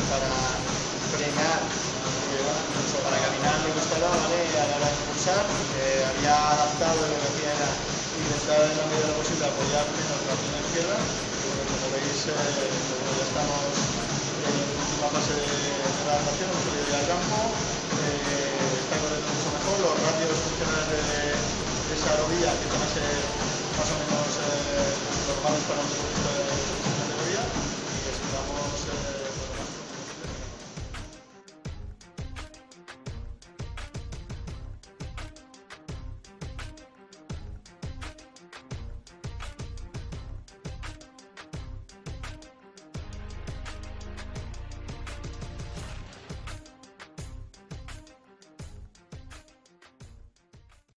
para frenar, incluso para caminar me costaba, ¿vale? A la hora de impulsar, había adaptado lo que hacía era intentar en la medida de lo posible apoyar menos la pierna izquierda, pero como veis, ya estamos en la última fase de la adaptación, hemos salido ya al campo, está corriendo mucho mejor, los ratios funcionales de esa rodilla que van a ser más o menos normales para un